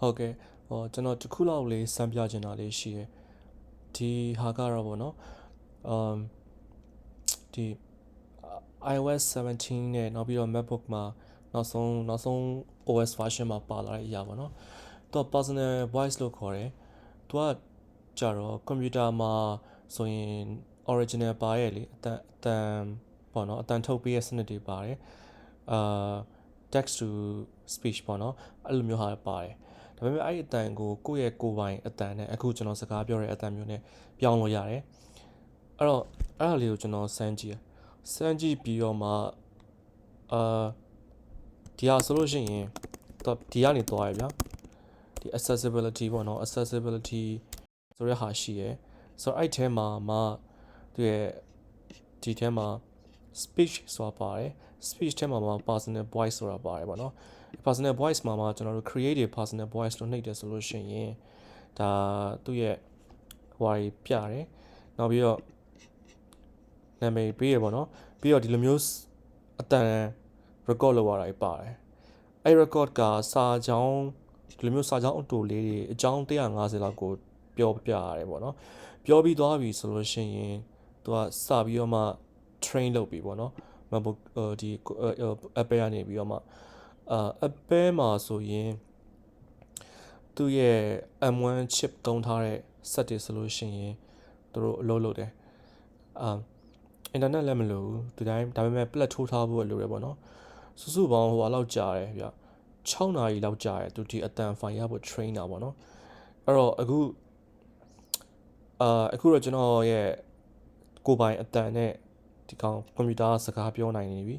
ဟုတ်ကဲ့ကျွန်တော်တစ်ခုလောက်လေးစမ်းပြချင်တာလေးရှိရယ်ဒီဟာကတော့ဗောနော်အမ်ဒီ iOS 17နဲ့နောက်ပြီးတော့ MacBook မှာနောက်ဆုံး OS version မှာပါလာတဲ့အရာပေါ့နော်သူက personal voice လို့ခေါ်တယ်သူကကြတော့ကွန်ပျူတာမှာဆိုရင် original ပါရဲ့လေအတန်ပေါ့နော်အတန်ထုတ်ပေးရဲ့စနစ်တွေပါတယ်အာ text to speech ပေါ့နော်အဲ့လိုမျိုးဟာပါတယ်ဒါပေမဲ့အဲ့ဒီအတန်ကိုယ့်ရဲ့ကိုယ်ပိုင်အတန်နဲ့အခုကျွန်တော်စကားပြောတဲ့အတန်မျိုးနဲ့ပြောင်းလို့ရတယ်အဲ့တော့အဲ့ဒါလေးကိုကျွန်တော်စမ်းကြည့်ပြီးတော့မှအာဒီဟာဆိုလို့ရှိရင်ဒီကနေသွားရဗျာဒီ accessibility ပေါ့နော် accessibility ဆိုတဲ့ဟာရှိရယ်ဆိုတော့အဲ့ထဲမှာသူရဲ့ဒီထဲမှာ speech ဆိုတာပါတယ် speech ထဲမှာ personal voice ဆိုတာပါတယ်ပေါ့နော် personal voice မှာကျွန်တော်တို့ creative personal voice လို့နှိပ်တယ်ဆိုလို့ရှိရင်ဒါသူ့ရဲ့ဟိုဟာပြတယ်နောက်ပြီးတော့နာမည်ပေးရပေါ့နော်ပြီးတော့ဒီလိုမျိုးအတန် record လုပ်ရတာပါတယ်အဲ့ record ကစာကြောင်းဒီလိုမျိုးစာကြောင်းအတူလေးတွေအကြောင်း150လောက်ကိုပြောပြရတယ်ပေါ့နော်ပြောပြီးသွားပြီဆိုလို့ရှိရင်သူကစပြီးတော့မှ train လုပ်ပြီပေါ့နော် MacBook ဒီ Apple ကနေပြီးတော့မှApple မှာဆိုရင်သူ့ရဲ့ M1 chip သုံးထားတဲ့ set တွေဆိုလို့ရှိရင်သူတို့အလုပ်လုပ်တယ်အင်တာနက်လည်းမလိုဘူးဒီတိုင်းဒါပေမဲ့ plat ထိုးထားဖို့လိုတယ်ပေါ့နော်စုပေါင်းဟိုလောက်ကြာတယ်ဗျ6နာရီလောက်ကြာတယ်သူဒီအတန်ဖိုင်ရဖို့ train တာပေါ့နော်အဲ့တော့အခုတော့ကျွန်တော်ရဲ့ကိုယ်ပိုင်အတန်နဲ့ဒီကောင်ကွန်ပျူတာစကားပြောနိုင်နေပြီ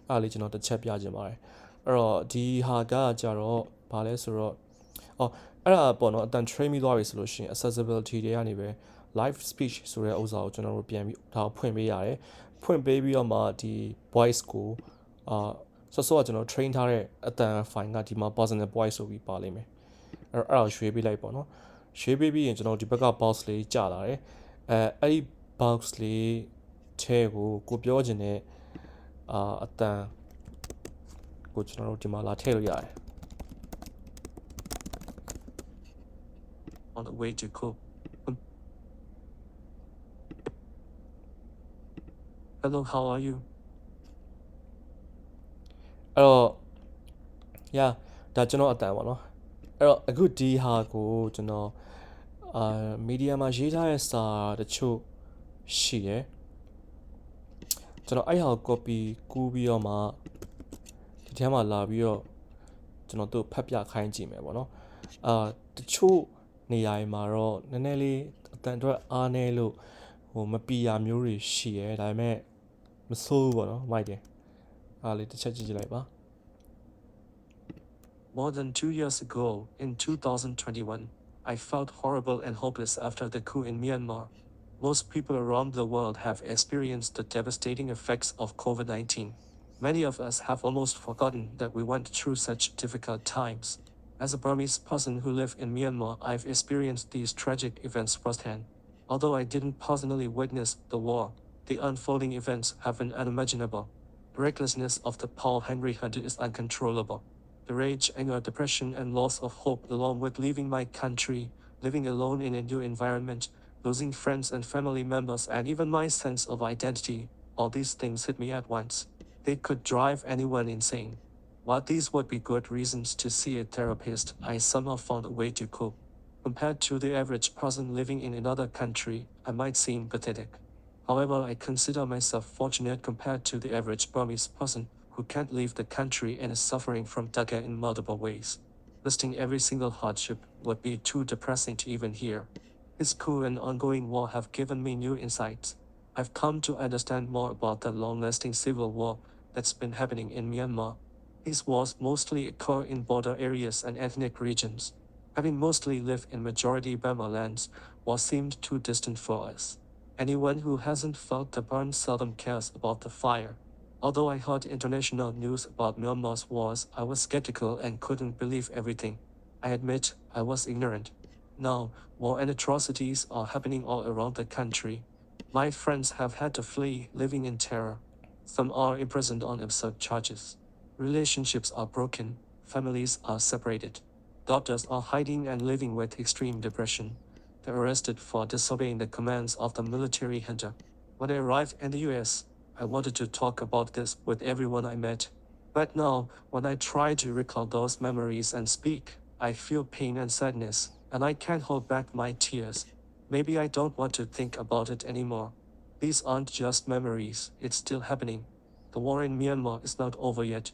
အဲ့ဒါလေးကျွန်တော်တစ်ချက်ပြချင်ပါတယ်အဲ့တော့ဒီဟာကကြတော့ဘာလဲဆိုတော့အဲ့ဒါပေါ့နော်အတန် train ပြီးသွားပြီဆိုလို့ရှိရင် accessibility တွေကနေပဲ live speech ဆိုတဲ့ဥစ္စာကိုကျွန်တော်တို့ပြန်ပြီးဒါဖွင့်ပေးရတယ်ဖွင့်ပေးပြီးတော့မှဒီ voice ကိုဆော့ကကျွန်တော် train ထားတဲ့အတန် file ကဒီမှာ personal voice ဆိုပြီးပါလိမ့်မယ်အဲ့ဒါရွှေ့ပေးလိုက်ပေါ့နော်ရွှေ့ပေးပြီးရင်ကျွန်တော်ဒီဘက်က box လေးကြာလာတယ်အဲ့ဒီ box လေးထဲကိုပြောချင်တဲ့အတန်ကိုကျွန်တော်တို့ဒီမှာလာထည့်လို့ရတယ် on the way to cook hello how are you အဲ့တော့ yeah ဒါကျွန်တော်အတန်ပေါ့နော်အဲ့တော့အခုဒီဟာကိုကျွန်တော်မီဒီယာမှာရေးထားတဲ့စာတချို့ရှိတယ်ကျွန်တော်အဲ့ဟာကို copy ကူးပြီးတော့မှဒီထဲမှာလာပြီးတော့ကျွန်တော်တို့ဖတ်ပြခိုင်းကြည့်မယ်ပေါ့နော်တချို့နေရာတွေမှာတော့နည်းနည်းလေးအတန်အတွက်အားနည်းလို့မပီယာမျိုးတွေရှိရဲဒါပေမဲ့မဆိုးဘူးပေါ့နော်မိုက်တယ်အားလေးတစ်ချက်ကြည့်လိုက်ပါ More than 2 years ago, in 2021, I felt horrible and hopeless after the coup in Myanmar. Most people around the world have experienced the devastating effects of COVID-19. Many of us have almost forgotten that we went through such difficult times. As a Burmese person who lives in Myanmar, I've experienced these tragic events firsthand. Although I didn't personally witness the war, the unfolding events have been unimaginable. The recklessness of the power-hungry hunter is uncontrollable. The rage, anger, depression, and loss of hope, along with leaving my country, living alone in a new environment, losing friends and family members, and even my sense of identity, all these things hit me at once. They could drive anyone insane. While these would be good reasons to see a therapist, I somehow found a way to cope. Compared to the average person living in another country, I might seem pathetic. However, I consider myself fortunate compared to the average Burmese person who can't leave the country and is suffering from Dhaka in multiple ways. Listing every single hardship would be too depressing to even hear. This coup and ongoing war have given me new insights. I've come to understand more about the long-lasting civil war that's been happening in Myanmar. These wars mostly occur in border areas and ethnic regions. Having mostly lived in majority Burma lands, war seemed too distant for us. Anyone who hasn't felt the burn seldom cares about the fire. Although I heard international news about Myanmar's wars, I was skeptical and couldn't believe everything. I admit I was ignorant. Now, war and atrocities are happening all around the country. My friends have had to flee, living in terror. Some are imprisoned on absurd charges. Relationships are broken, families are separated. Doctors are hiding and living with extreme depression. They're arrested for disobeying the commands of the military junta. When I arrived in the US, I wanted to talk about this with everyone I met. But now, when I try to recall those memories and speak, I feel pain and sadness, and I can't hold back my tears. Maybe I don't want to think about it anymore. These aren't just memories, it's still happening. The war in Myanmar is not over yet.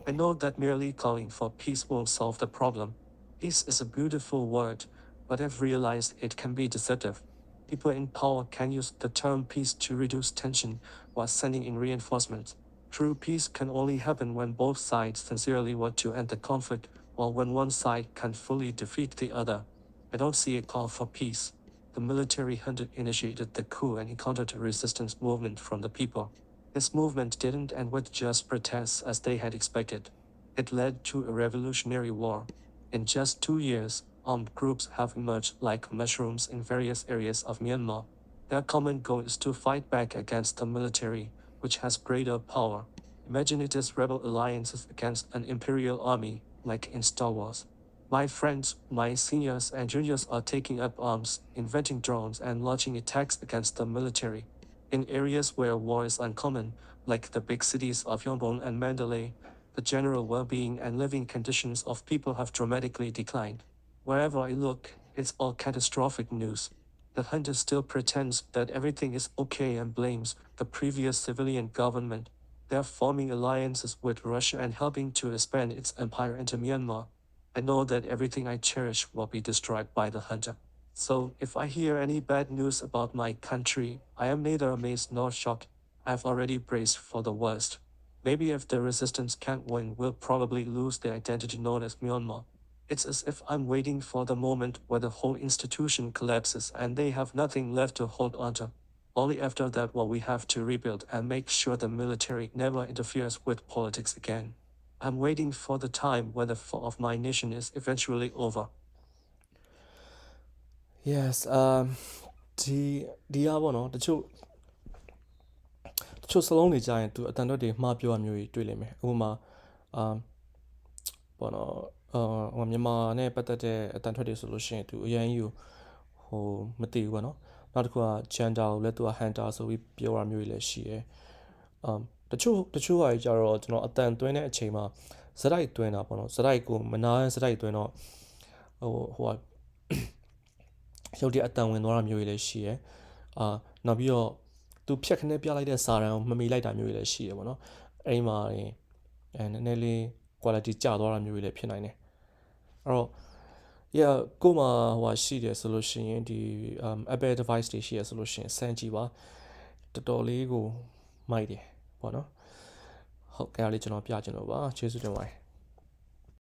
I know that merely calling for peace won't solve the problem. Peace is a beautiful word, but I've realized it can be deceptive. People in power can use the term peace to reduce tension while sending in reinforcements. True peace can only happen when both sides sincerely want to end the conflict, or when one side can fully defeat the other. I don't see a call for peace. The military junta initiated the coup and encountered a resistance movement from the people. This movement didn't end with just protests as they had expected. It led to a revolutionary war. In just 2 years, armed groups have emerged like mushrooms in various areas of Myanmar. Their common goal is to fight back against the military, which has greater power. Imagine it as rebel alliances against an imperial army, like in Star Wars. My friends, my seniors and juniors are taking up arms, inventing drones and launching attacks against the military. In areas where war is uncommon, like the big cities of Yangon and Mandalay, the general well-being and living conditions of people have dramatically declined. Wherever I look, it's all catastrophic news. The junta still pretends that everything is okay and blames the previous civilian government. They're forming alliances with Russia and helping to expand its empire into Myanmar. I know that everything I cherish will be destroyed by the junta. So, if I hear any bad news about my country, I am neither amazed nor shocked. I've already braced for the worst. Maybe if the resistance can't win, we'll probably lose the identity known as Myanmar. It's as if I'm waiting for the moment where the whole institution collapses and they have nothing left to hold onto. Only after that will we have to rebuild and make sure the military never interferes with politics again. I'm waiting for the time when the fall of my nation is eventually over. Yes ဒီအားပေါ့နော်တချို့စလုံးတွေကြာရင်သူအတန်တော့တွေမှားပြောရမျိုးကြီးတွေ့လိမ့်မယ်ဥပမာပေါ့နော်မြန်မာနဲ့ပတ်သက်တဲ့အတန်ထွက်တွေဆိုလို့ရှိရင်သူအရင်ကြီးဟိုမသိဘူးပေါ့နော်နောက်တစ်ခုက gender ကိုလည်းသူက hunter ဆိုပြီးပြောရမျိုးကြီးလည်းရှိတယ်တချို့ဟာကြီးကြတော့ကျွန်တော်အတန်သွင်းတဲ့အချိန်မှာဇက်တိုက်သွင်းတာပေါ့နော်ဇက်တိုက်ကိုမနာဇက်တိုက်သွင်းတော့ဟိုရုပ်တရက်အတန်ဝင်သွားတာမျိုးကြီးလည်းရှိတယ်နောက်ပြီးတော့သူဖြတ်ခနဲ့ပြလိုက်တဲ့စာတန်းကိုမမီလိုက်တာမျိုးကြီးလည်းရှိတယ်ပေါ့နော်အဲ့ဒီမှာနည်းနည်းလေး quality ကျသွားတာမျိုးကြီးလည်းဖြစ်နိုင်တယ်အဲ့တော့ yeah ကို့မှာရှိတယ်ဆိုလို့ရှိရင်ဒီ Apple device တွေရှိရဆိုလို့ရှိရင်စမ်းကြည့်ပါတော်တော်လေးကိုမိုက်တယ်ပေါ့နော်ဟုတ်ကဲ့အားလေးကျွန်တော်ပြချင်လို့ပါကျေးဇူးတင်ပါတယ်